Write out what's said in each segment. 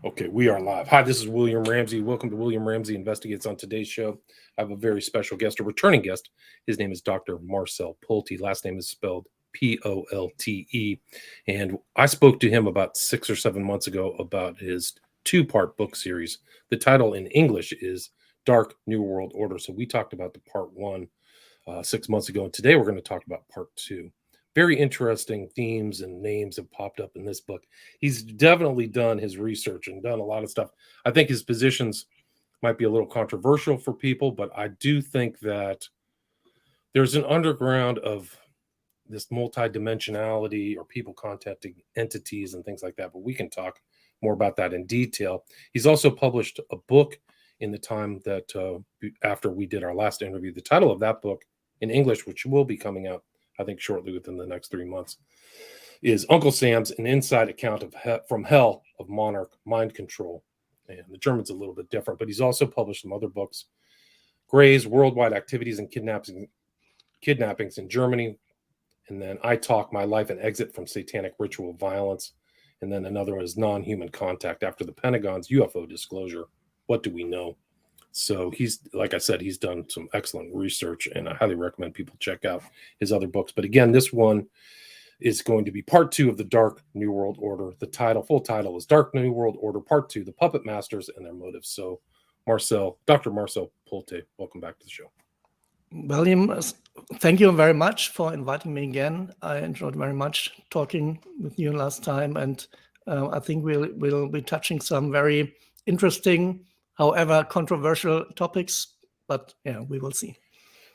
Okay, we are live. Hi, this is William Ramsey. Welcome to William Ramsey Investigates. On today's show, I have a very special guest, a returning guest. His name is Dr. Marcel Polte. Last name is spelled Polte. And I spoke to him about 6 or 7 months ago about his two-part book series. The title in English is Dark New World Order. So we talked about the part one 6 months ago. And today we're going to talk about part two. Very interesting themes and names have popped up in this book. He's definitely done his research and done a lot of stuff. I think his positions might be a little controversial for people, but I do think that there's an underground of this multidimensionality or people contacting entities and things like that, but we can talk more about that in detail. He's also published a book in the time that after we did our last interview. The title of that book in English, which will be coming out I think shortly within the next 3 months, is Uncle Sam's An Inside Account of from Hell of Monarch Mind Control. And the German's a little bit different, but he's also published some other books. Gray's Worldwide Activities and Kidnappings in Germany. And then I Talk, My Life and Exit from Satanic Ritual Violence. And then another one is Non-Human Contact After the Pentagon's UFO Disclosure. What do we know? So he's, like I said, he's done some excellent research, and I highly recommend people check out his other books. But again, this one is going to be part two of the Dark New World Order. The full title is Dark New World Order Part 2, The Puppet Masters and Their Motives. So Dr. Marcel Polte, welcome back to the show. William, thank you very much for inviting me again. I enjoyed very much talking with you last time, and I think we'll be touching some very interesting, however controversial topics, but yeah, we will see.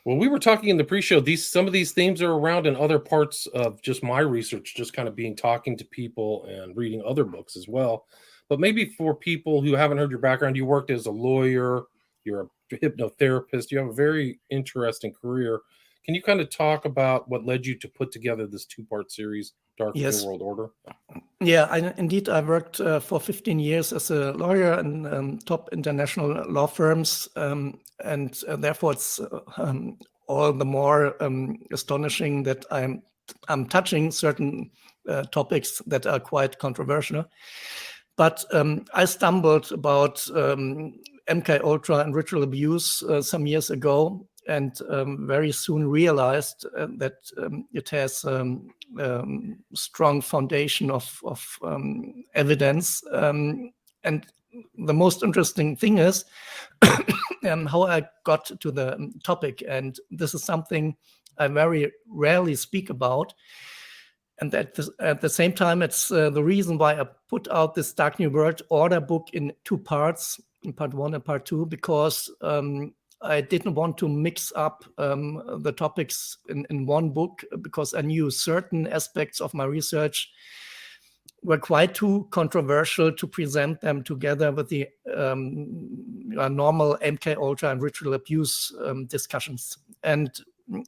Well, we were talking in the pre-show, some of these themes are around in other parts of just my research, just kind of talking to people and reading other books as well. But maybe for people who haven't heard your background, you worked as a lawyer, you're a hypnotherapist, you have a very interesting career. Can you kind of talk about what led you to put together this two-part series, Dark New World Order? Yeah, I worked for 15 years as a lawyer in top international law firms, and therefore it's all the more astonishing that I'm touching certain topics that are quite controversial. But I stumbled about MK Ultra and ritual abuse some years ago, and very soon realized that it has strong foundation of evidence. And the most interesting thing is how I got to the topic. And this is something I very rarely speak about. And at the same time, it's the reason why I put out this Dark New World Order book in two parts, in part one and part two, because I didn't want to mix up the topics in one book, because I knew certain aspects of my research were quite too controversial to present them together with the normal MK Ultra and ritual abuse discussions. And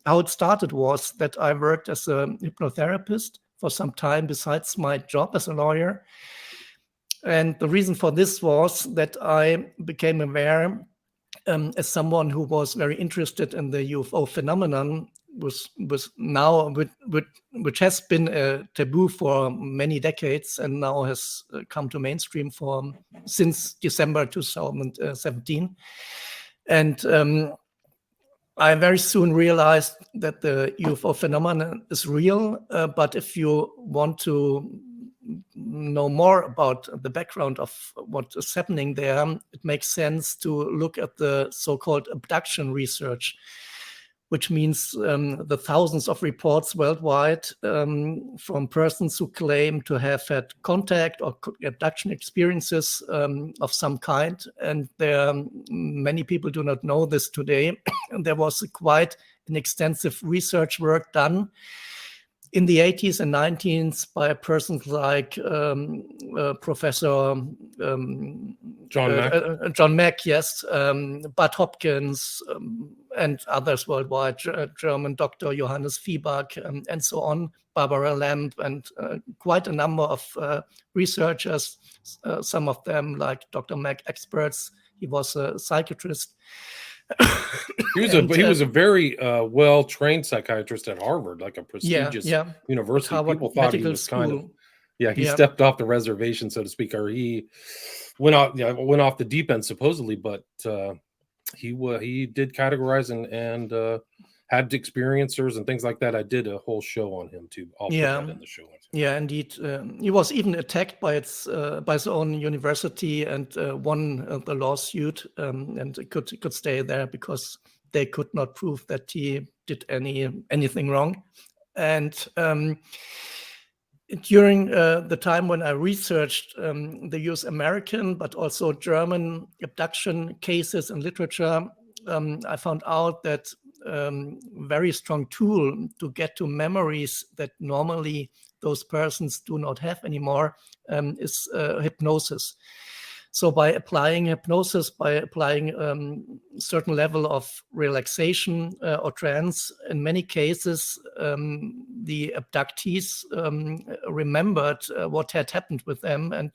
how it started was that I worked as a hypnotherapist for some time besides my job as a lawyer. And the reason for this was that I became aware as someone who was very interested in the UFO phenomenon, which has been a taboo for many decades and now has come to mainstream since December 2017. And I very soon realized that the UFO phenomenon is real, but if you want to know more about the background of what is happening there, it makes sense to look at the so-called abduction research, which means the thousands of reports worldwide from persons who claim to have had contact or abduction experiences of some kind. And many people do not know this today. There was quite an extensive research work done in the 80s and 90s by persons like Professor John Mack, yes, Bud Hopkins, and others worldwide, German Dr. Johannes Viehbach, and so on, Barbara Lamb, and quite a number of researchers, some of them like Dr. Mack experts. He was a psychiatrist. He was a very well-trained psychiatrist at Harvard, like a prestigious university. Harvard People thought he was school. Yeah, he Yeah. stepped off the reservation, so to speak, or he went off the deep end supposedly, but he did categorize and had experiencers and things like that. I did a whole show on him too. I'll put that in the show. Yeah, indeed. He was even attacked by his own university and won the lawsuit, and could stay there because they could not prove that he did anything wrong. And during the time when I researched the US American, but also German abduction cases and literature, I found out that very strong tool to get to memories that normally those persons do not have anymore is hypnosis. So by applying hypnosis, by applying certain level of relaxation or trance, in many cases, the abductees remembered what had happened with them. And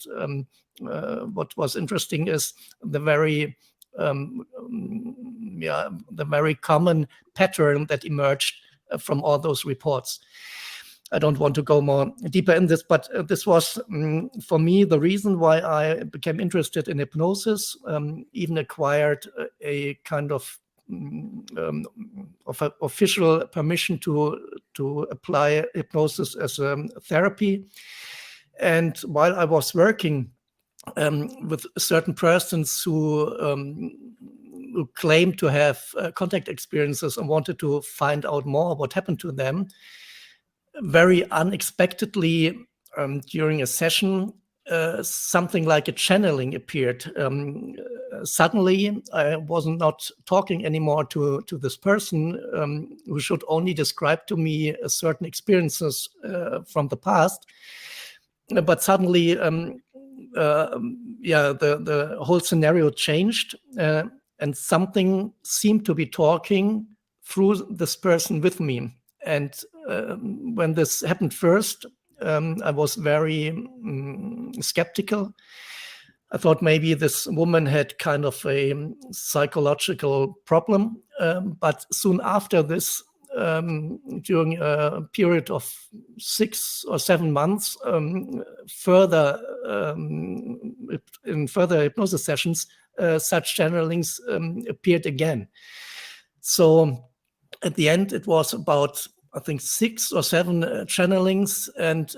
what was interesting is the very common pattern that emerged from all those reports. I don't want to go more deeper in this, but this was, for me, the reason why I became interested in hypnosis, even acquired a kind of official permission to apply hypnosis as a therapy. And while I was working with certain persons who claimed to have contact experiences and wanted to find out more what happened to them, very unexpectedly during a session, something like a channeling appeared. Suddenly, I was not talking anymore to this person who should only describe to me certain experiences from the past. But suddenly, the whole scenario changed, and something seemed to be talking through this person with me. And when this happened first, I was very skeptical. I thought maybe this woman had kind of a psychological problem. But soon after this, during a period of 6 or 7 months, in further hypnosis sessions, such channelings appeared again. So at the end, it was about, I think, 6 or 7 channelings, and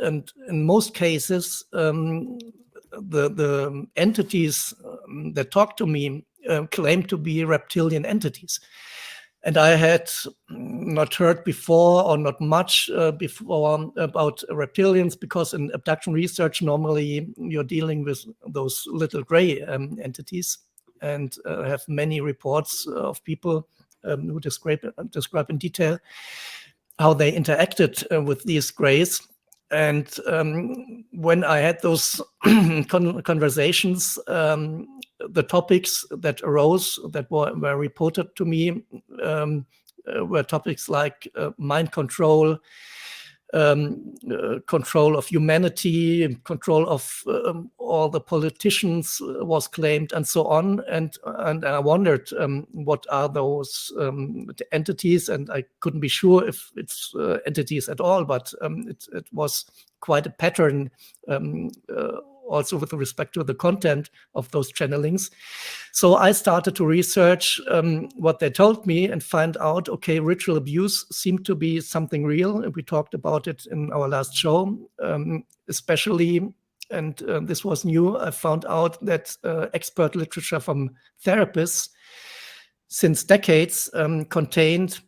in most cases, the entities that talked to me claimed to be reptilian entities. And I had not heard before, or not much before, about reptilians, because in abduction research, normally you're dealing with those little gray entities, and have many reports of people who describe in detail how they interacted with these grays. And when I had those conversations, the topics that arose that were reported to me were topics like mind control, control of humanity, control of all the politicians was claimed, and so on. And I wondered what are those entities, and I couldn't be sure if it's entities at all, but it was quite a pattern also with respect to the content of those channelings. So I started to research what they told me and find out, okay, ritual abuse seemed to be something real. We talked about it in our last show, especially, and this was new, I found out that expert literature from therapists since decades contained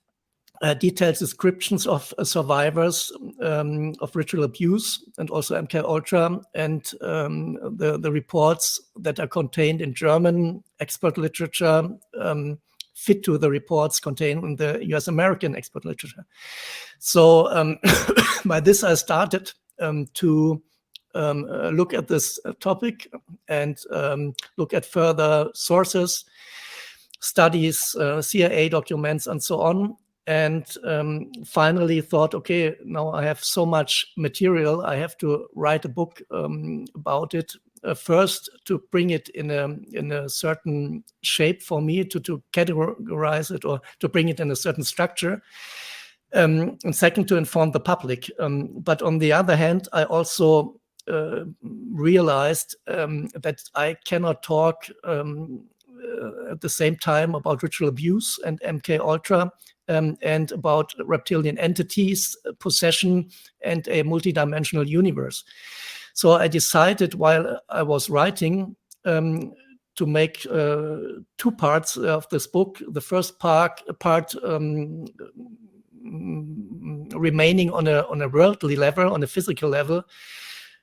detailed descriptions of survivors of ritual abuse and also MK Ultra, and the reports that are contained in German expert literature fit to the reports contained in the US American expert literature. So by this I started to look at this topic and look at further sources, studies, CIA documents, and so on. And finally thought, okay, now I have so much material, I have to write a book about it. First, to bring it in a certain shape for me, to categorize it, or to bring it in a certain structure. And second, to inform the public. But on the other hand, I also realized that I cannot talk at the same time about ritual abuse and MK Ultra and about reptilian entities, possession, and a multidimensional universe. So I decided while I was writing to make 2 parts of this book. The first part remaining on a worldly level, on a physical level,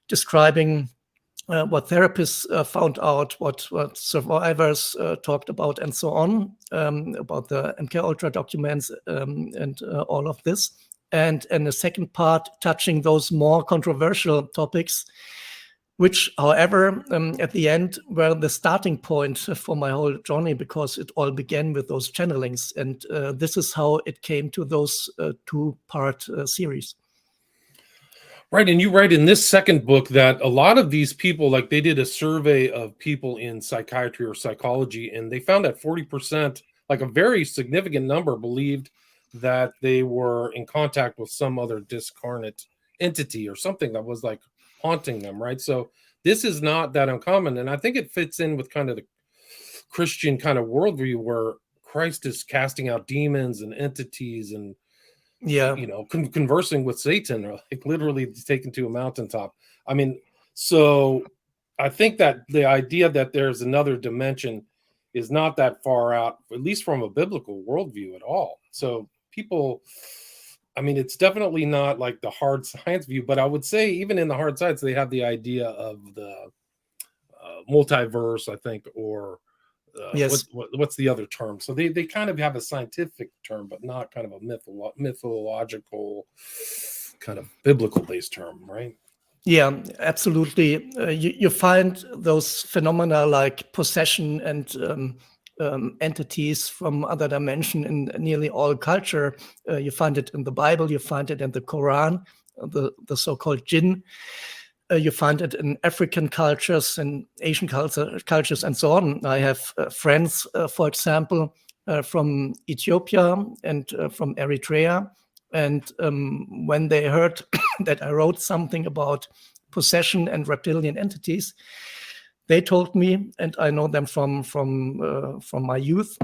describing what therapists found out, what survivors talked about, and so on, about the MK Ultra documents and all of this. And the second part touching those more controversial topics, which, however, at the end were the starting point for my whole journey, because it all began with those channelings. And this is how it came to those 2-part series. Right. And you write in this second book that a lot of these people, like they did a survey of people in psychiatry or psychology, and they found that 40%, like a very significant number, believed that they were in contact with some other discarnate entity or something that was like haunting them. Right. So this is not that uncommon. And I think it fits in with kind of the Christian kind of worldview where Christ is casting out demons and entities and conversing with Satan, or like literally taken to a mountaintop. I mean, so I think that the idea that there's another dimension is not that far out, at least from a biblical worldview at all. So people, I mean, it's definitely not like the hard science view, but I would say even in the hard science, they have the idea of the multiverse, I think, or yes. What's the other term? So they kind of have a scientific term, but not kind of a mythological kind of biblical based term, right? Yeah, absolutely. You find those phenomena like possession and entities from other dimension in nearly all culture. You find it in the Bible, you find it in the Quran, the so-called jinn. You find it in African cultures and Asian cultures and so on. I have friends, for example, from Ethiopia and from Eritrea. And when they heard that I wrote something about possession and reptilian entities, they told me, and I know them from my youth,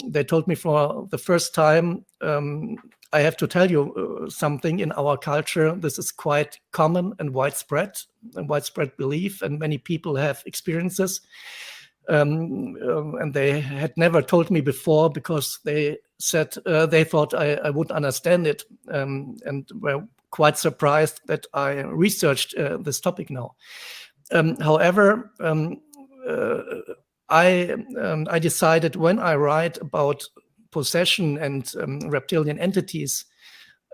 they told me for the first time, I have to tell you something. In our culture, this is quite common and widespread belief, and many people have experiences. And they had never told me before because they said they thought I would understand it, and were quite surprised that I researched this topic now. However, I decided when I write about possession and reptilian entities,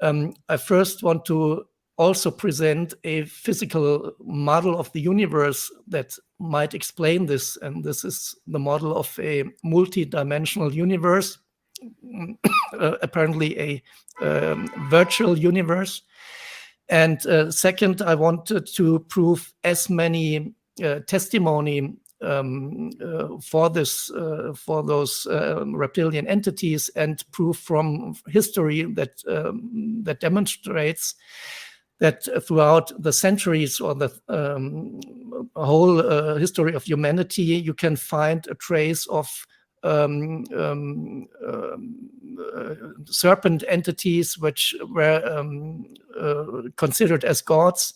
I first want to also present a physical model of the universe that might explain this. And this is the model of a multi-dimensional universe, apparently a virtual universe. And second, I wanted to prove as many testimony for those reptilian entities, and proof from history that demonstrates that throughout the centuries or the whole history of humanity, you can find a trace of serpent entities which were considered as gods.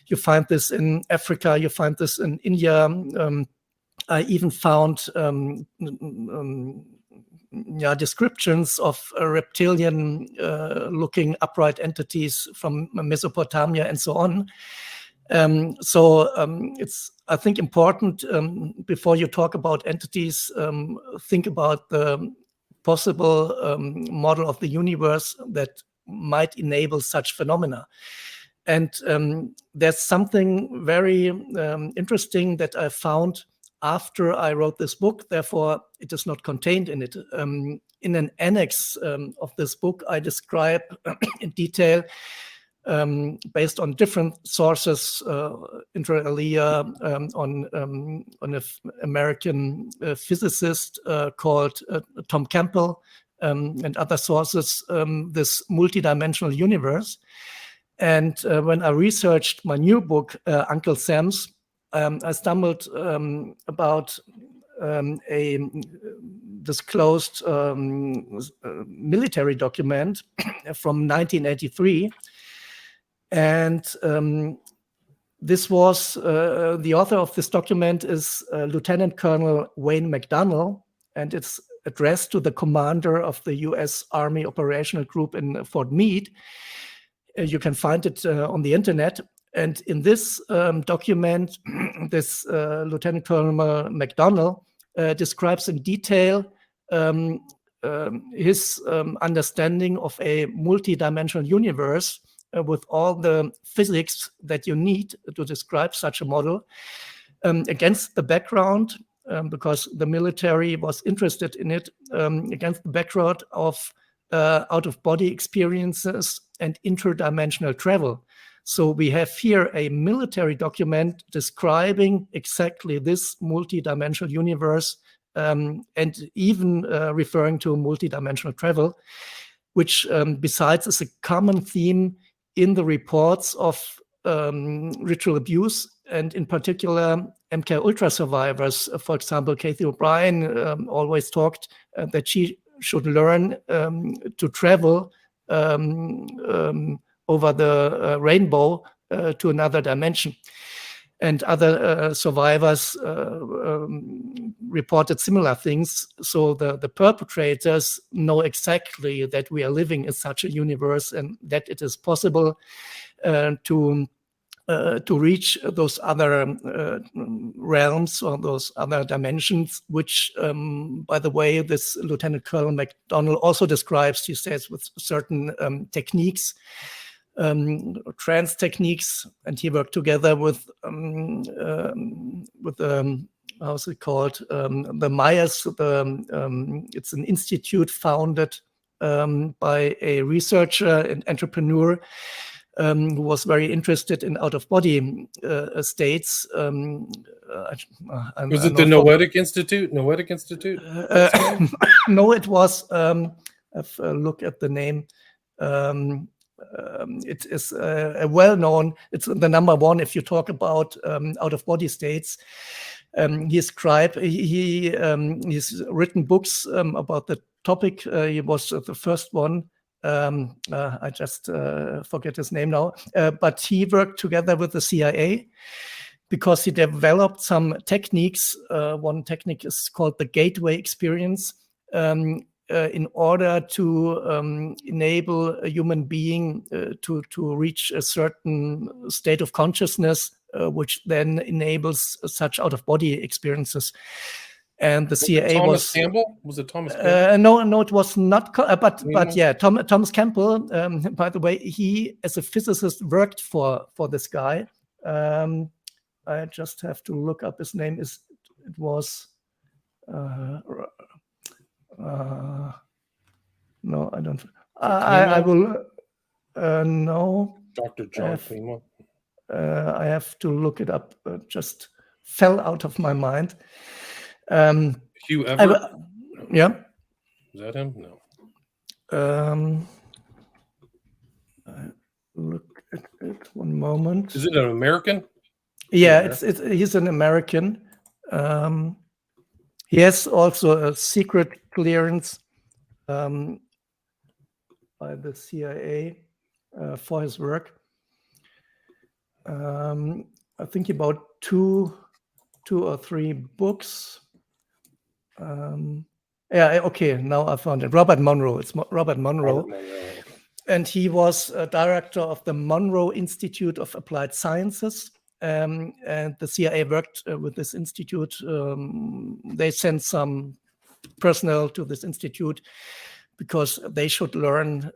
You find this in Africa, you find this in India. I even found descriptions of reptilian looking upright entities from Mesopotamia and so on. It's, I think, important before you talk about entities, think about the possible model of the universe that might enable such phenomena. And there's something very interesting that I found after I wrote this book. Therefore, it is not contained in it. In an annex of this book, I describe in detail, based on different sources, inter alia, on an American physicist called Tom Campbell, and other sources, this multidimensional universe. And when I researched my new book, Uncle Sam's, I stumbled about a disclosed military document from 1983. And this was, the author of this document is Lieutenant Colonel Wayne McDonnell, and it's addressed to the commander of the US Army Operational Group in Fort Meade. You can find it on the internet. And in this document, this Lieutenant Colonel McDonnell describes in detail his understanding of a multidimensional universe with all the physics that you need to describe such a model, against the background, because the military was interested in it, against the background of out-of-body experiences and interdimensional travel. So we have here a military document describing exactly this multidimensional universe, and even referring to multidimensional travel, which besides is a common theme in the reports of ritual abuse, and in particular MK Ultra survivors. For example, Kathy O'Brien always talked that she should learn to travel over the rainbow to another dimension. And other survivors reported similar things. So the perpetrators know exactly that we are living in such a universe, and that it is possible to reach those other realms or those other dimensions, which, by the way, this Lieutenant Colonel McDonnell also describes, he says, with certain techniques, trance techniques, and he worked together with how's it called, the Myers. It's an institute founded by a researcher and entrepreneur who was very interested in out-of-body states. Was it the Noetic Institute? Noetic Institute? No, it was. Have a look at the name. It is a well-known. It's the number one if you talk about out-of-body states. He's written books about the topic. He was the first one. I just forget his name now. But he worked together with the CIA because he developed some techniques. One technique is called the gateway experience. In order to enable a human being to reach a certain state of consciousness, which then enables such out-of-body experiences. And the CIA Thomas Campbell? Was it Thomas Campbell? No, it was not. But yeah, Thomas Campbell. By the way, he, as a physicist, worked for this guy. I just have to look up his name. It was. No, I don't. I will. No. Dr. John Klima. I have to look it up. Just fell out of my mind. Hugh Everett? Yeah. Is that him? No. I look at it. One moment. Is it an American? Yeah, he's an American. He has also a secret clearance by the CIA for his work. I think about two or three books. Yeah, okay, now I found it. Robert Monroe. It's Robert Monroe. And he was a director of the Monroe Institute of Applied Sciences. And the CIA worked with this institute. They sent some personnel to this institute because they should learn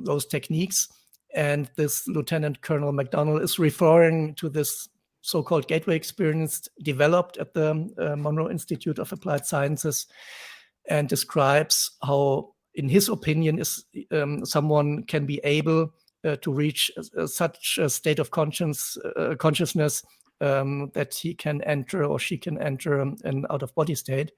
those techniques. And this Lieutenant Colonel McDonnell is referring to this so-called gateway experience developed at the Monroe Institute of Applied Sciences, and describes how, in his opinion, someone can be able to reach such a state of consciousness that he can enter or she can enter an out-of-body state.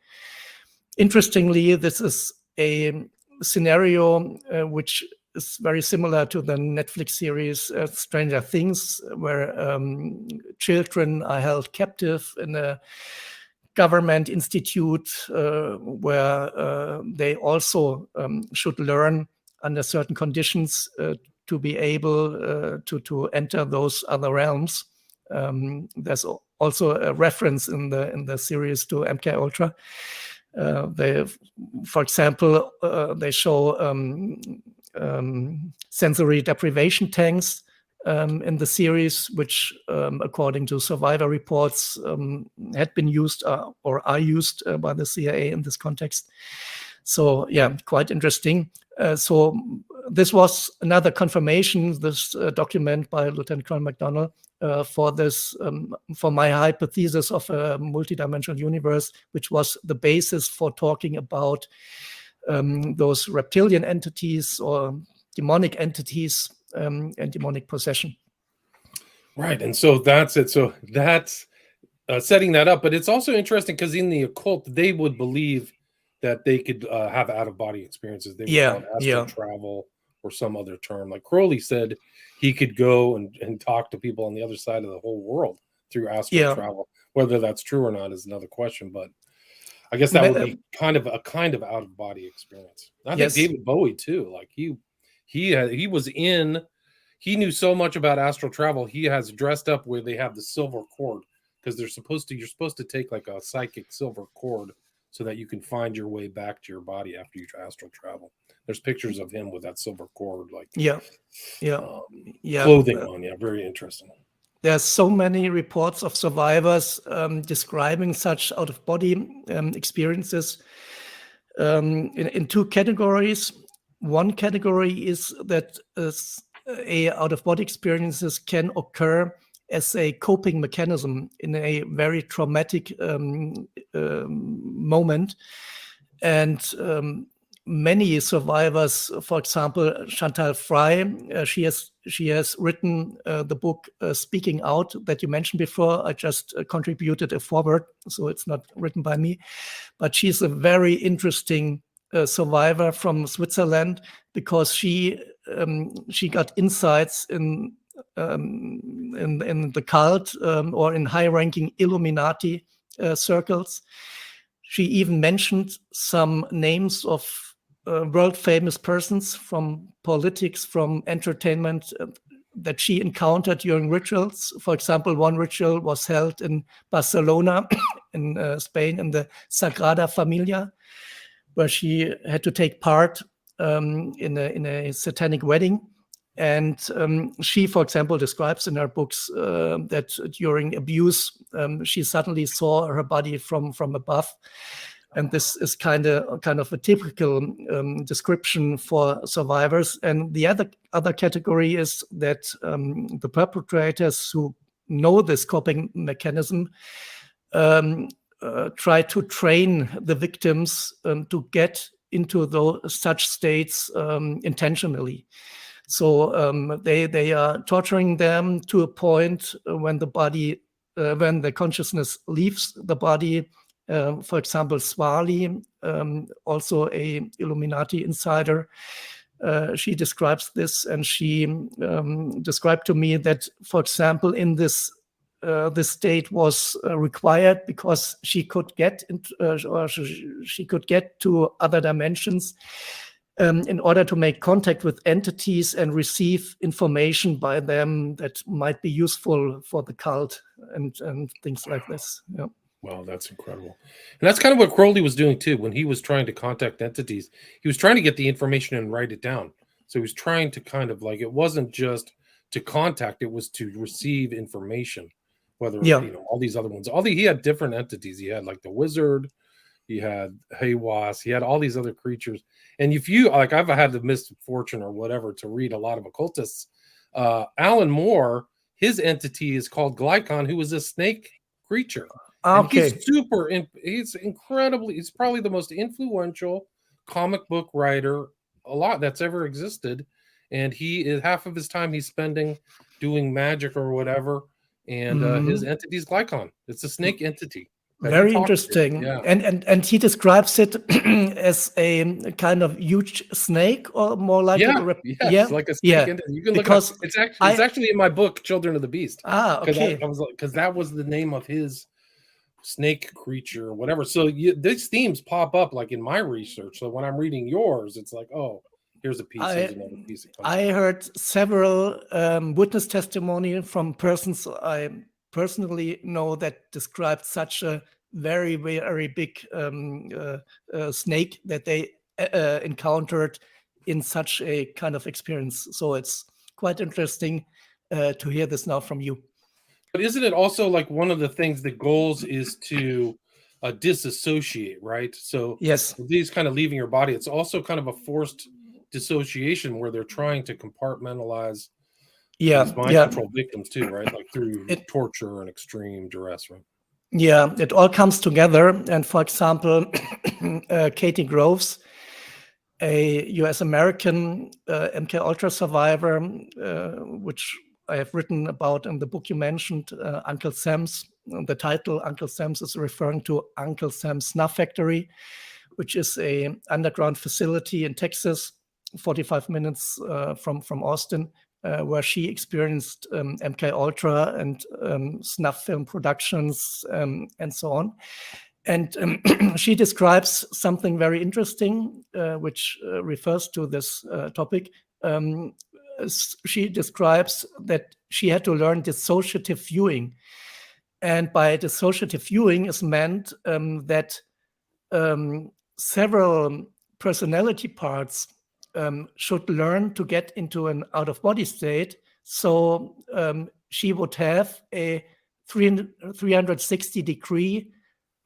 Interestingly, this is a scenario which is very similar to the Netflix series Stranger Things, where children are held captive in a government institute where they also should learn under certain conditions to be able to enter those other realms. There's also a reference in the series to MK Ultra. They, for example, they show sensory deprivation tanks in the series, which, according to survivor reports, had been used or are used by the CIA in this context. So, yeah, quite interesting. So this was another confirmation, this document by Lieutenant Colonel McDonnell, for this, for my hypothesis of a multidimensional universe, which was the basis for talking about those reptilian entities or demonic entities and demonic possession. Right, and so that's it. So that's setting that up, but it's also interesting because in the occult, they would believe that they could have out-of-body experiences. They would call it astral travel or some other term. Like Crowley said, he could go and talk to people on the other side of the whole world through astral travel. Whether that's true or not is another question, but I guess that would be kind of out-of-body experience. I think David Bowie too. Like he was in. He knew so much about astral travel. He has dressed up where they have the silver cord because you're supposed to take like a psychic silver cord so that you can find your way back to your body after you astral travel. There's pictures of him with that silver cord, like clothing on. Yeah, very interesting. There's so many reports of survivors describing such out-of-body experiences in two categories. One category is that out-of-body experiences can occur as a coping mechanism in a very traumatic moment. And many survivors, for example, Chantal Frey, she has written the book Speaking Out that you mentioned before. I just contributed a foreword, so it's not written by me. But she's a very interesting survivor from Switzerland because she got insights in the cult or in high-ranking Illuminati circles. She even mentioned some names of world-famous persons from politics, from entertainment that she encountered during rituals. For example, one ritual was held in Barcelona, in Spain, in the Sagrada Familia, where she had to take part in a satanic wedding. And she, for example, describes in her books that during abuse, she suddenly saw her body from above. And this is kind of a typical description for survivors. And the other category is that the perpetrators who know this coping mechanism try to train the victims to get into such states intentionally. So they are torturing them to a point when the consciousness leaves the body. For example, Swali, also a Illuminati insider, she describes this, and she described to me that, for example, in this state was required because she could get she could get to other dimensions in order to make contact with entities and receive information by them that might be useful for the cult and things like this. Yeah. Wow, that's incredible. And that's kind of what Crowley was doing too. When he was trying to contact entities, he was trying to get the information and write it down. So he was trying to kind of like, it wasn't just to contact, it was to receive information. Whether, all these other ones, he had different entities. He had like the wizard, he had Haywas, he had all these other creatures. And if you, like, I've had the misfortune or whatever to read a lot of occultists. Alan Moore, his entity is called Glycon, who is a snake creature. Okay. And he's incredibly, he's probably the most influential comic book writer that's ever existed. And half of his time he's spending doing magic or whatever. And his entity is Glycon. It's a snake entity. Very interesting. Yeah. And he describes it as a kind of huge snake, or more like it's like a snake. And you can look because it up. It's actually in my book, Children of the Beast. Okay. Because that was the name of his snake creature or whatever. So these themes pop up like in my research. So when I'm reading yours, it's like, oh, here's a piece. Here's another piece. I heard several witness testimony from persons I personally know that described such a very, very big snake that they encountered in such a kind of experience. So it's quite interesting to hear this now from you. But isn't it also like one of the things, the goals is to disassociate, right? So yes, these kind of leaving your body, it's also kind of a forced dissociation where they're trying to compartmentalize these mind control victims too, right? Like through torture and extreme duress, right? Yeah, it all comes together. And for example, Katie Groves, a US American MK Ultra survivor, which I have written about in the book you mentioned, Uncle Sam's. The title Uncle Sam's is referring to Uncle Sam's Snuff Factory, which is a underground facility in Texas, 45 minutes from Austin, where she experienced MK Ultra and snuff film productions and so on. And she describes something very interesting, which refers to this topic. She describes that she had to learn dissociative viewing. And by dissociative viewing is meant that several personality parts should learn to get into an out-of-body state. So she would have a 360-degree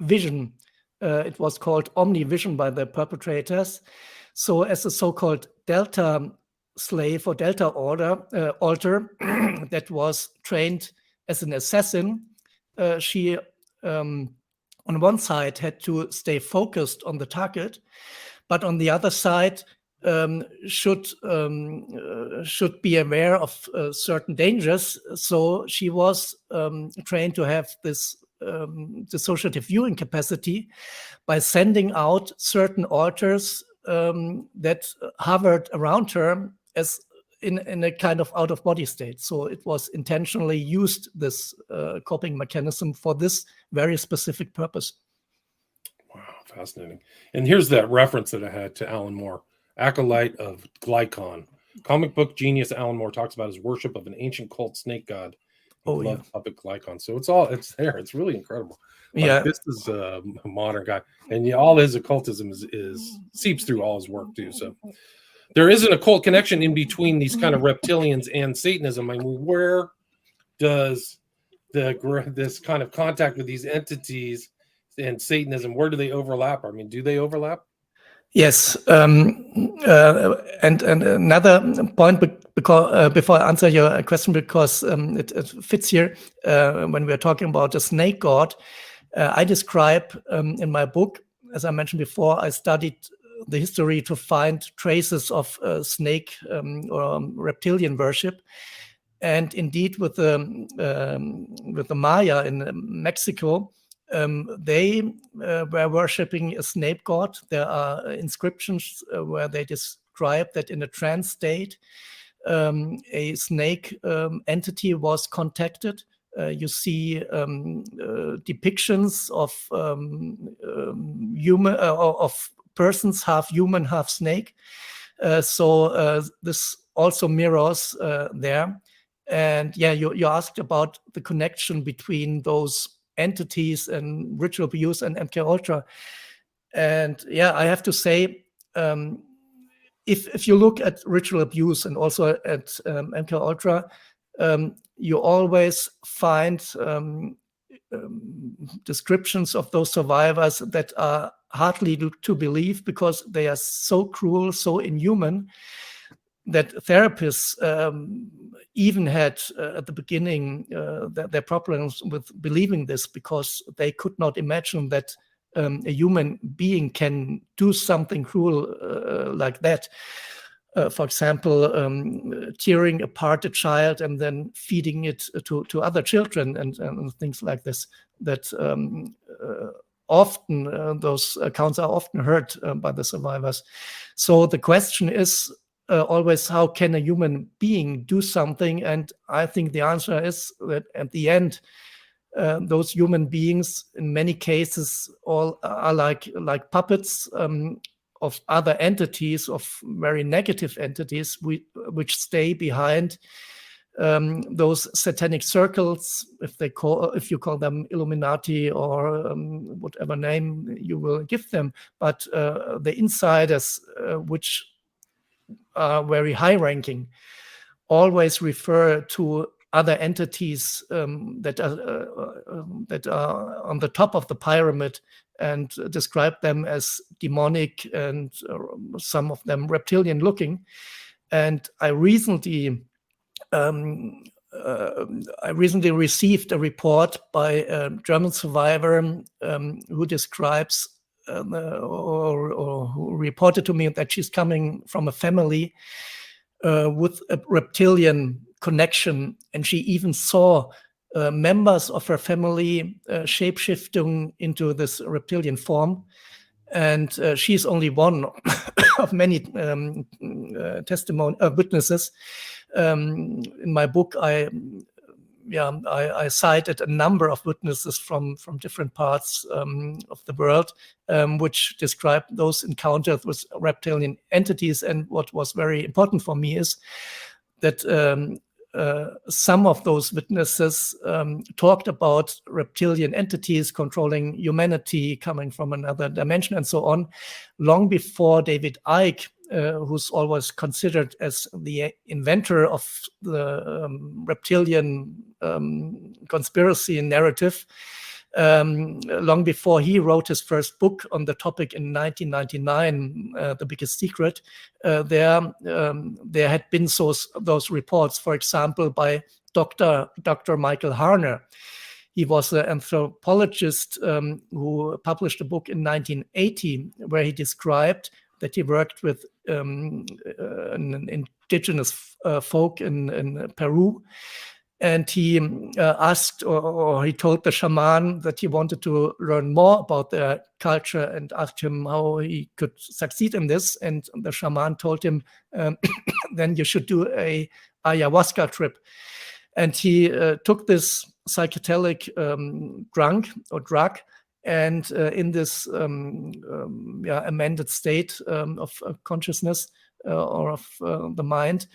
vision. It was called omnivision by the perpetrators. So as a so-called Delta slave or Delta alter that was trained as an assassin, she on one side had to stay focused on the target, but on the other side should be aware of certain dangers. So she was trained to have this dissociative viewing capacity by sending out certain alters that hovered around her as in a kind of out-of-body state. So it was intentionally used, this coping mechanism, for this very specific purpose. Wow, fascinating. And here's that reference that I had to Alan Moore, Acolyte of Glycon. Comic book genius Alan Moore talks about his worship of an ancient cult snake god. Loved puppet Glycon. So it's there. It's really incredible. Like, this is a modern guy, and all his occultism is seeps through all his work too. So there is an occult connection in between these kind of reptilians and Satanism. I mean, where does this kind of contact with these entities and Satanism, where do they overlap? I mean, do they overlap? Yes, and another point, because before I answer your question, because it fits here when we are talking about the snake god, I describe in my book, as I mentioned before, I studied the history to find traces of snake or reptilian worship, and indeed with the Maya in Mexico. They were worshipping a snake god. There are inscriptions where they describe that in a trance state, a snake entity was contacted. You see depictions of human of persons, half human, half snake. So this also mirrors there. And yeah, you asked about the connection between those entities and ritual abuse and MK Ultra. And yeah, I have to say, if you look at ritual abuse and also at MK Ultra, you always find descriptions of those survivors that are hardly to believe, because they are so cruel, so inhuman, that therapists even had at the beginning their problems with believing this, because they could not imagine that a human being can do something cruel like that. For example, tearing apart a child and then feeding it to other children and things like this. That often those accounts are often heard by the survivors. So the question is always, how can a human being do something? And I think the answer is that at the end, those human beings, in many cases, all are like puppets of other entities, of very negative entities, which stay behind those satanic circles, if you call them Illuminati or whatever name you will give them, but the insiders, which are very high-ranking, always refer to other entities that are on the top of the pyramid and describe them as demonic and some of them reptilian looking. And I recently received a report by a German survivor who describes or who reported to me that she's coming from a family with a reptilian connection, and she even saw members of her family shape-shifting into this reptilian form. And she's only one of many witnesses. In my book, I cited a number of witnesses from different parts of the world, which describe those encounters with reptilian entities. And what was very important for me is that some of those witnesses talked about reptilian entities controlling humanity, coming from another dimension, and so on, long before David Icke, who's always considered as the inventor of the reptilian conspiracy narrative, long before he wrote his first book on the topic in 1999, The Biggest Secret. There had been those reports, for example, by Dr. Michael Harner. He was an anthropologist who published a book in 1980 where he described that he worked with an indigenous folk in Peru. And he asked, or he told the shaman that he wanted to learn more about their culture and asked him how he could succeed in this. And the shaman told him, then you should do a ayahuasca trip. And he took this psychedelic drug, and in this amended state of consciousness or of the mind,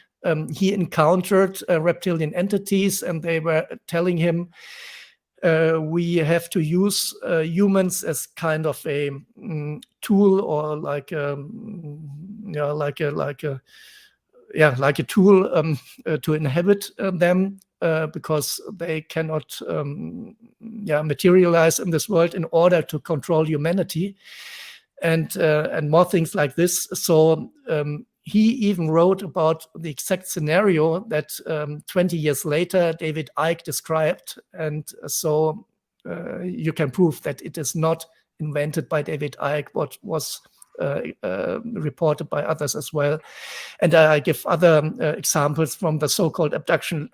he encountered reptilian entities, and they were telling him, we have to use humans as kind of a tool, or like a tool to inhabit them, because they cannot materialize in this world in order to control humanity, and more things like this. So he even wrote about the exact scenario that 20 years later David Icke described, and so you can prove that it is not invented by David Icke, what was reported by others as well. And I give other examples from the so-called abduction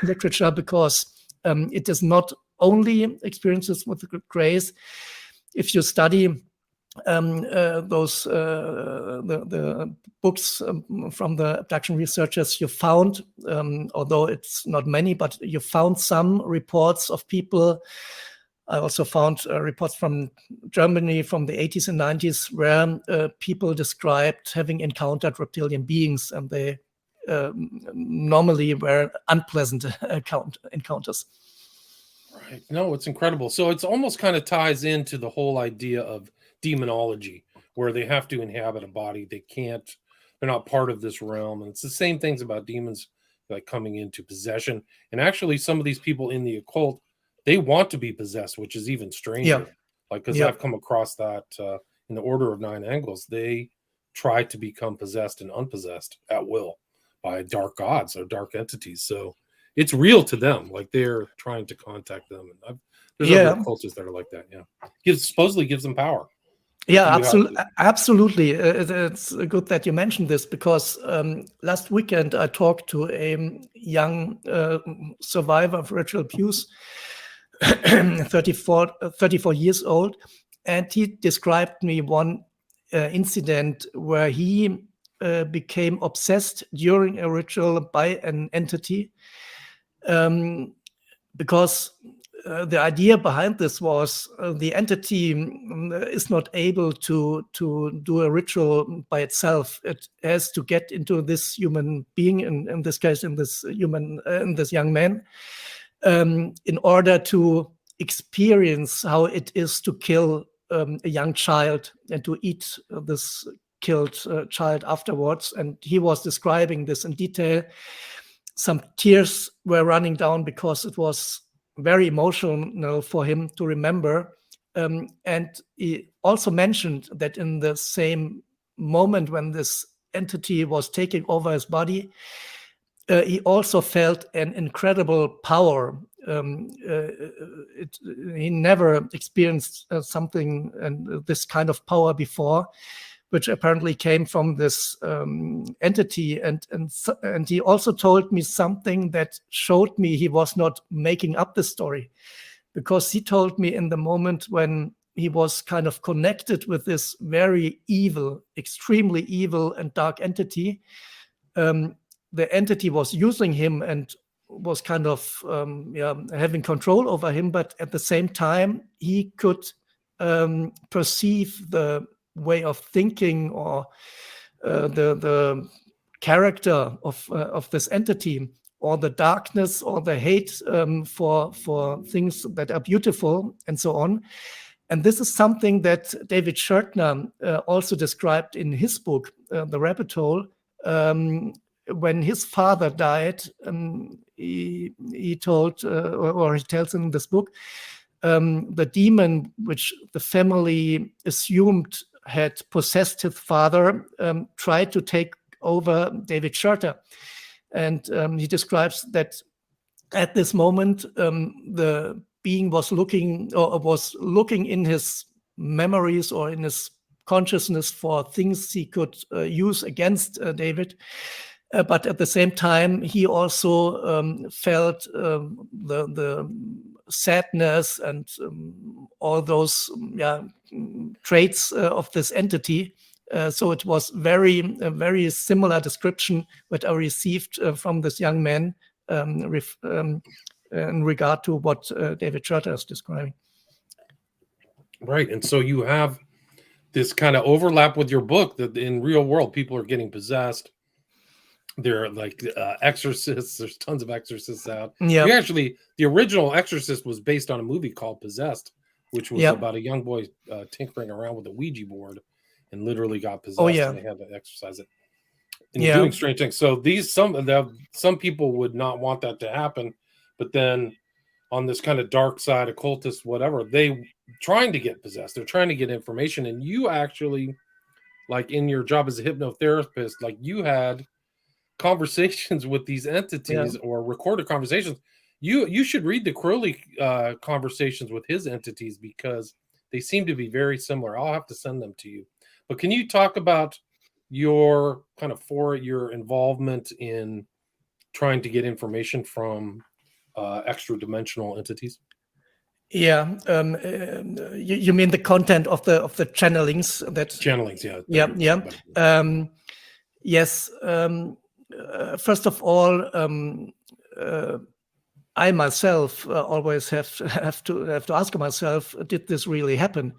literature, because it is not only experiences with the grace. If you study those the books from the abduction researchers, you found, although it's not many, but you found some reports of people. I also found reports from Germany from the 80s and 90s where people described having encountered reptilian beings, and they normally were unpleasant encounters. Right. No, it's incredible. So it's almost kind of ties into the whole idea of demonology, where they have to inhabit a body. They're not part of this realm. And it's the same things about demons, like coming into possession. And actually, some of these people in the occult, they want to be possessed, which is even stranger. Yeah. Like, because I've come across that in the Order of Nine Angles, they try to become possessed and unpossessed at will by dark gods or dark entities. So it's real to them. Like, they're trying to contact them. And there's other occultists that are like that. Yeah. Supposedly gives them power. Yeah, You have absolutely. It's good that you mentioned this because last weekend I talked to a young survivor of ritual abuse, 34 years old, and he described me one incident where he became obsessed during a ritual by an entity. Because the idea behind this was the entity is not able to do a ritual by itself. It has to get into this human being, in this case, in this young man, in order to experience how it is to kill a young child and to eat this killed child afterwards. And he was describing this in detail. Some tears were running down because it was very emotional for him to remember. And he also mentioned that in the same moment when this entity was taking over his body, he also felt an incredible power. He never experienced something and this kind of power before, which apparently came from this entity. And he also told me something that showed me he was not making up the story, because he told me in the moment when he was kind of connected with this very evil, extremely evil and dark entity, the entity was using him and was kind of having control over him, but at the same time he could perceive the way of thinking or the character of this entity, or the darkness or the hate for things that are beautiful and so on. And this is something that David Schertner also described in his book, The Rabbit Hole. When his father died, he told, or he tells in this book, the demon which the family assumed had possessed his father tried to take over David Schertner. And he describes that at this moment, the being was looking in his memories or in his consciousness for things he could use against David. But at the same time, he also felt the sadness and all those traits of this entity. So it was a very similar description that I received from this young man in regard to what David Schertner is describing. Right. And so you have this kind of overlap with your book that in real world, people are getting possessed. They're like exorcists. There's tons of exorcists out. Yeah. The original Exorcist was based on a movie called Possessed, which was about a young boy tinkering around with a Ouija board and literally got possessed, and they had to exorcise it. And doing strange things. So some people would not want that to happen, but then on this kind of dark side, occultist, whatever, they trying to get possessed. They're trying to get information, and you actually, like in your job as a hypnotherapist, like you had conversations with these entities or recorded conversations. You should read the Crowley conversations with his entities because they seem to be very similar. I'll have to send them to you. But can you talk about your your involvement in trying to get information from extra dimensional entities? Yeah, you mean the content of the channelings? Channelings, yeah. Yes. First of all, I myself always have to ask myself, did this really happen?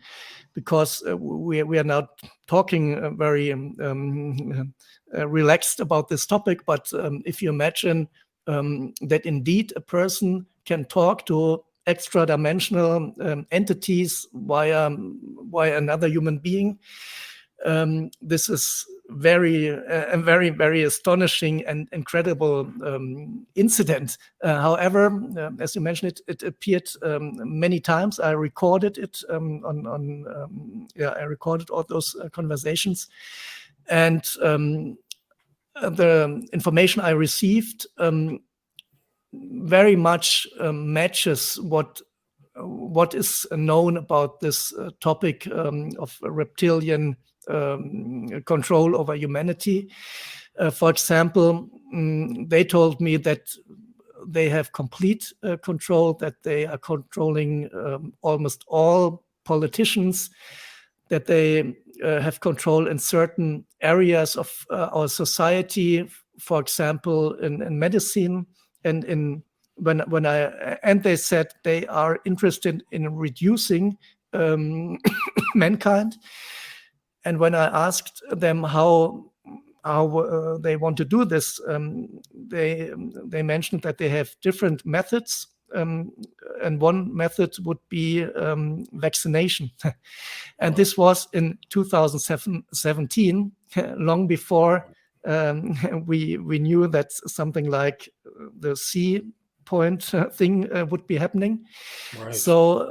Because we are now talking very relaxed about this topic, but if you imagine that indeed a person can talk to extra dimensional entities via another human being, this is a very, very astonishing and incredible incident. However, as you mentioned, it appeared many times. I recorded it I recorded all those conversations, and the information I received very much matches what what is known about this topic of reptilian control over humanity. For example, they told me that they have complete control, that they are controlling almost all politicians, that they have control in certain areas of our society, for example, in medicine and in and they said they are interested in reducing mankind. And when I asked them how they want to do this, they mentioned that they have different methods, and one method would be vaccination. And this was in 2017, long before we knew that something like the C point thing would be happening. Right. So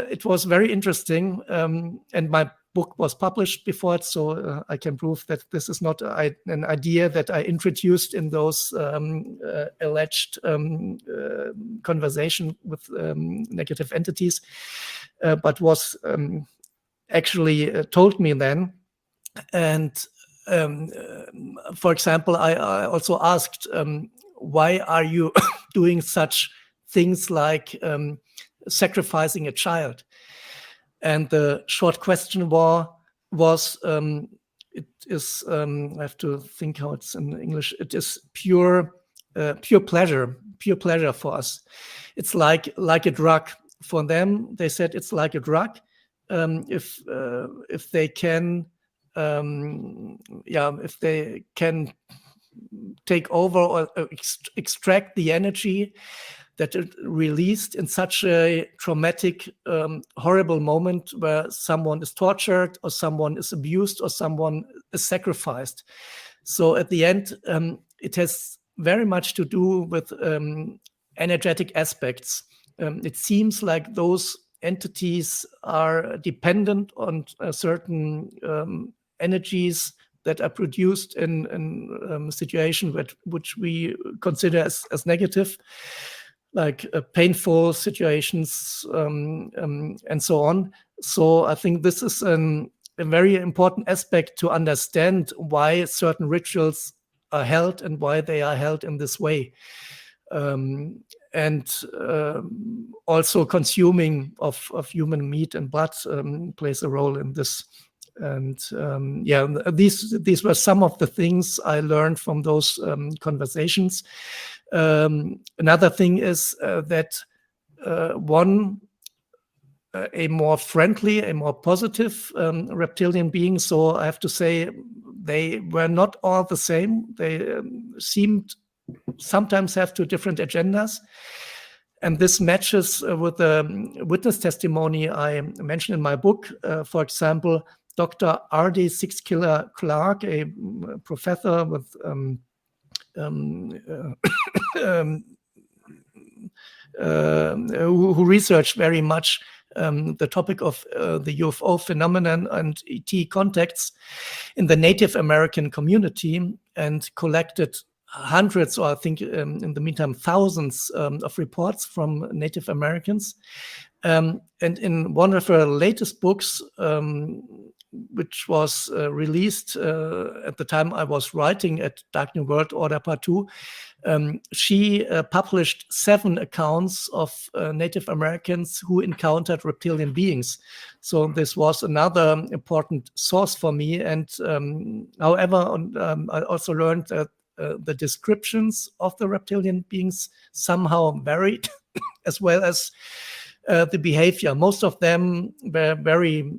it was very interesting, and my book was published before it, so I can prove that this is not an idea that I introduced in those alleged conversation with negative entities, but was actually told me then. And for example, I also asked, why are you doing such things like sacrificing a child? And the short question was it is, I have to think how it's in English, it is pure pleasure for us. It's like a drug. For them, they said it's like a drug. If they can, if they can take over or extract the energy that it released in such a traumatic, horrible moment where someone is tortured or someone is abused or someone is sacrificed. So at the end, it has very much to do with energetic aspects. It seems like those entities are dependent on certain energies that are produced in situations which we consider as negative, like painful situations and so on. So I think this is a very important aspect to understand why certain rituals are held and why they are held in this way. And also consuming of human meat and blood plays a role in this. And these were some of the things I learned from those conversations. Another thing is that a more friendly, a more positive reptilian being. So I have to say they were not all the same. They seemed sometimes have two different agendas. And this matches with the witness testimony I mentioned in my book. For example, Dr. R.D. Six-Killer Clark, a professor with who researched very much the topic of the UFO phenomenon and ET contacts in the Native American community, and collected hundreds, or I think in the meantime thousands of reports from Native Americans. And in one of her latest books, which was released at the time I was writing at Dark New World Order Part 2, she published 7 accounts of Native Americans who encountered reptilian beings. So this was another important source for me. And however, I also learned that the descriptions of the reptilian beings somehow varied, as well as the behavior. Most of them were very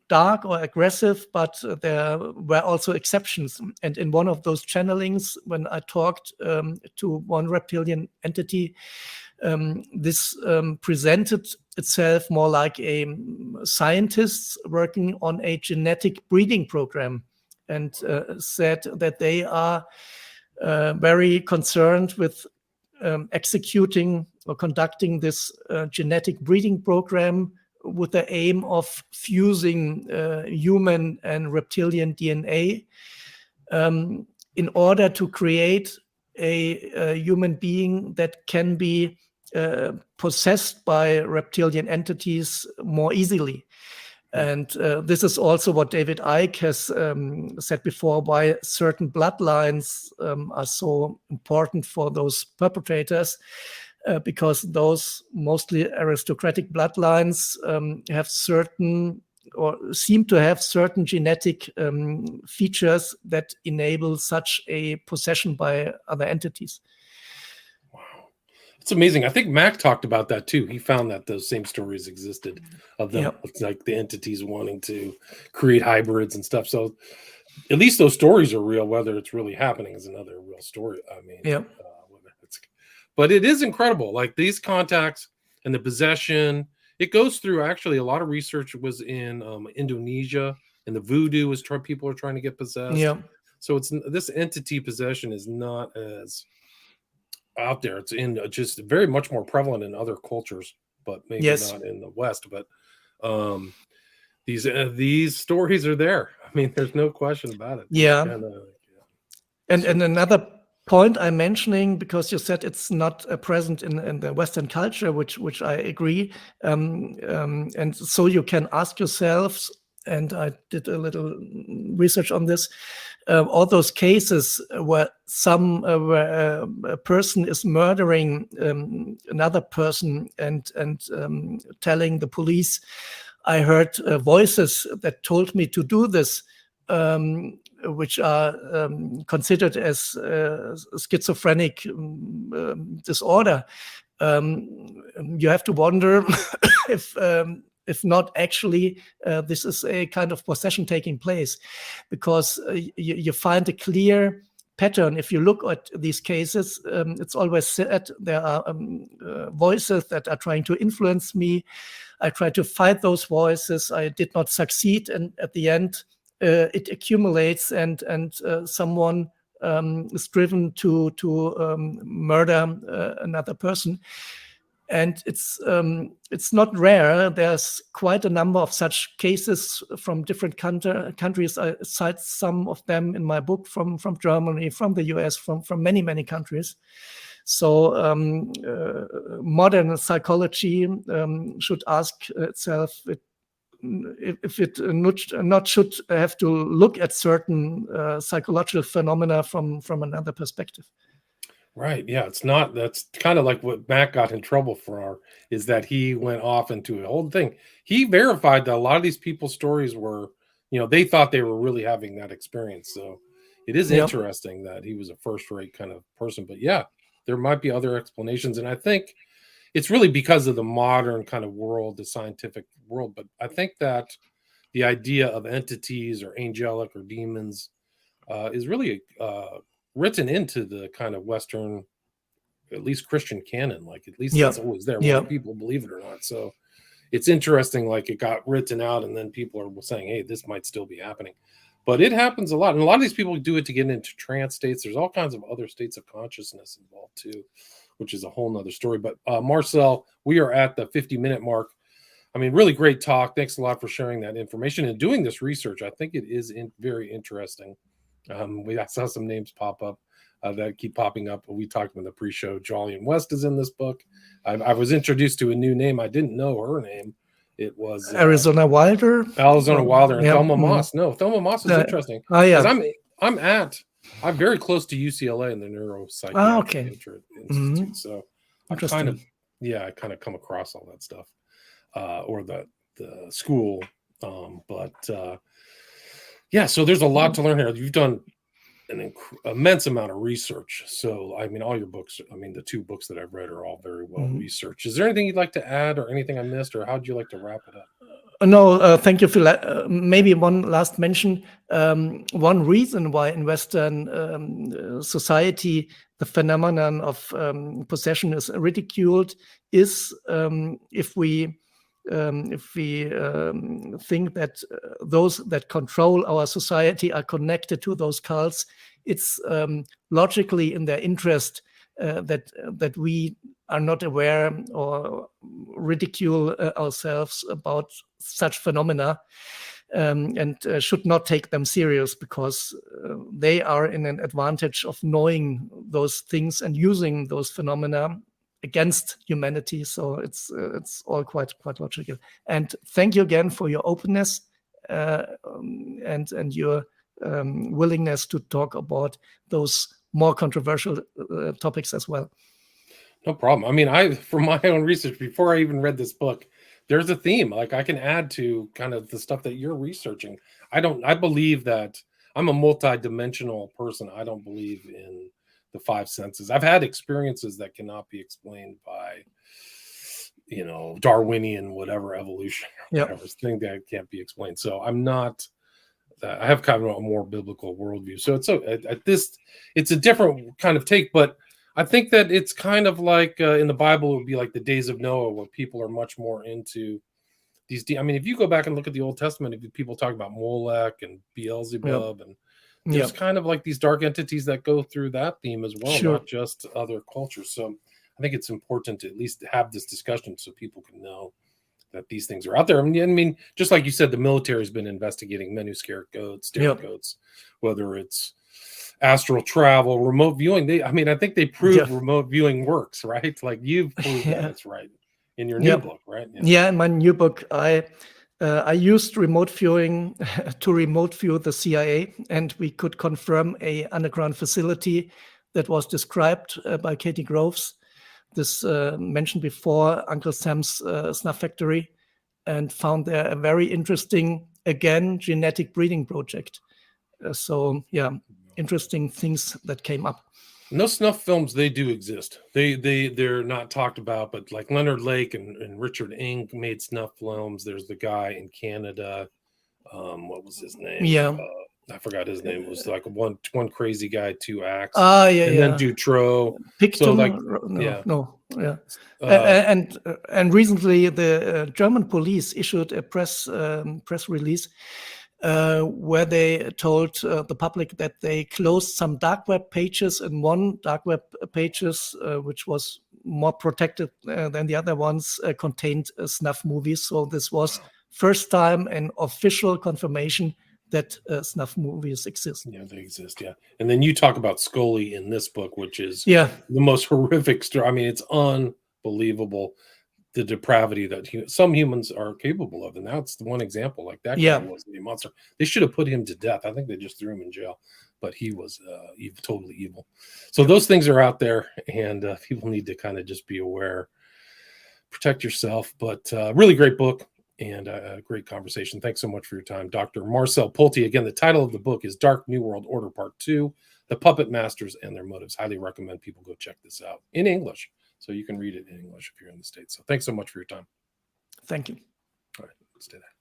dark or aggressive, but there were also exceptions. And in one of those channelings, when I talked to one reptilian entity, this presented itself more like a scientist working on a genetic breeding program, and said that they are very concerned with executing or conducting this genetic breeding program with the aim of fusing human and reptilian DNA in order to create a human being that can be possessed by reptilian entities more easily. And this is also what David Icke has said before, why certain bloodlines are so important for those perpetrators, because those mostly aristocratic bloodlines have certain, or seem to have certain genetic features that enable such a possession by other entities. Wow. It's amazing. I think Mac talked about that too. He found that those same stories existed of them. Yep. It's like the entities wanting to create hybrids and stuff. So at least those stories are real. Whether it's really happening is another real story. I mean, Yep. But it is incredible. Like these contacts and the possession, it goes through actually a lot of research was in Indonesia, and the voodoo is people are trying to get possessed. Yeah. So it's this entity possession is not as out there. It's in just very much more prevalent in other cultures, but maybe not in the West. But these stories are there. I mean, there's no question about it. Yeah. And another point I'm mentioning, because you said it's not present in the Western culture, which I agree. And so you can ask yourselves, and I did a little research on this, all those cases where where a person is murdering another person and telling the police, I heard voices that told me to do this, which are considered as schizophrenic disorder. You have to wonder if not actually this is a kind of possession taking place, because you find a clear pattern. If you look at these cases, it's always said there are voices that are trying to influence me. I try to fight those voices. I did not succeed, and at the end, it accumulates, and someone is driven to murder another person. And it's not rare. There's quite a number of such cases from different countries. I cite some of them in my book from Germany, from the US, from many countries. So modern psychology should ask itself if it not should have to look at certain psychological phenomena from another perspective. Right. Yeah. It's not, that's kind of like what Mac got in trouble for, is that he went off into a whole thing. He verified that a lot of these people's stories were, they thought they were really having that experience. So it is interesting that he was a first-rate kind of person. But yeah, there might be other explanations. And I think it's really because of the modern kind of world, the scientific world. But I think that the idea of entities or angelic or demons is really written into the kind of Western, at least Christian canon. Like at least that's always there, whether people believe it or not. So it's interesting, like it got written out and then people are saying, hey, this might still be happening. But it happens a lot. And a lot of these people do it to get into trance states. There's all kinds of other states of consciousness involved too, which is a whole nother story. But Marcel, we are at the 50-minute mark. I mean, really great talk. Thanks a lot for sharing that information and doing this research. I think it is very interesting. I saw some names pop up that keep popping up. We talked in the pre-show. Jolyon West is in this book. I was introduced to a new name. I didn't know her name. It was Arizona Wilder. Arizona Wilder and Thelma Moss. No, Thelma Moss is interesting. Oh yeah. I'm very close to UCLA in the Neuropsychiatric Institute. So I kind of come across all that stuff, or the school. Yeah, so there's a lot to learn here. You've done an immense amount of research. So, I mean, all your books, the 2 books that I've read are all very well researched. Is there anything you'd like to add or anything I missed, or how'd you like to wrap it up? No, thank you, Phil. Maybe one last mention. One reason why in Western society the phenomenon of possession is ridiculed is if we think that those that control our society are connected to those cults, it's logically in their interest that we are not aware or ridicule ourselves about such phenomena, and should not take them serious, because they are in an advantage of knowing those things and using those phenomena against humanity. So it's all quite logical. And thank you again for your openness and your willingness to talk about those more controversial topics as well. No problem. I mean, from my own research, before I even read this book, there's a theme. Like I can add to kind of the stuff that you're researching. I believe that I'm a multi-dimensional person. I don't believe in the five senses. I've had experiences that cannot be explained by, Darwinian, whatever, evolution, or whatever thing that can't be explained. So I'm not, I have kind of a more biblical worldview. So it's a different kind of take, but I think that it's kind of like in the Bible, it would be like the days of Noah, where people are much more into these. I mean, if you go back and look at the Old Testament, if people talk about Molech and Beelzebub, and there's kind of like these dark entities that go through that theme as well, not just other cultures. So I think it's important to at least have this discussion so people can know that these things are out there. I mean, just like you said, the military has been investigating men who scare goats, stare goats, whether it's astral travel, remote viewing. I think they prove remote viewing works, right? Like you've proved that it's right in your new book, right? In my new book, I used remote viewing to remote view the CIA, and we could confirm a underground facility that was described by Katie Groves, this mentioned before, Uncle Sam's snuff factory, and found there a very interesting, again, genetic breeding project. Interesting things that came up. And those snuff films, they do exist. They're not talked about, but like Leonard Lake and Richard Ing made snuff films. There's the guy in Canada. What was his name? I forgot his name. It was like one crazy guy, two acts. Then Dutroux. Picton, and recently the German police issued a press release where they told the public that they closed some dark web pages, and one dark web pages, which was more protected than the other ones, contained snuff movies. So this was first time an official confirmation that snuff movies exist. Yeah, they exist. Yeah. And then you talk about Scully in this book, which is the most horrific story. I mean, it's unbelievable, the depravity that some humans are capable of. And that's the one example. Like that guy was a monster. They should have put him to death. I think they just threw him in jail, but he was totally evil. So those things are out there, and people need to kind of just be aware, protect yourself. But really great book. And a great conversation. Thanks so much for your time, Dr. Marcel Polte. Again, the title of the book is Dark New World Order Part 2, The Puppet Masters and Their Motives. Highly recommend people go check this out in English, so you can read it in English if you're in the States. So thanks so much for your time. Thank you. All right, let's do that.